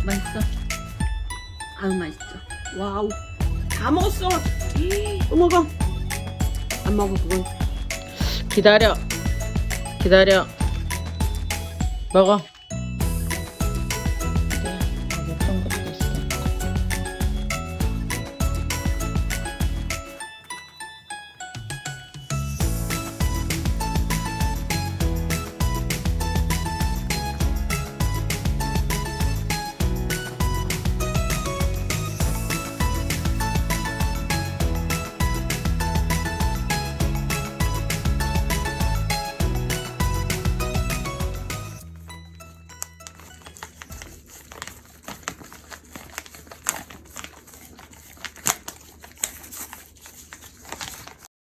맛있어? 아유 맛있어. 와우 다 먹었어. 또 먹어. 안 먹어 그건. 기다려. 먹어.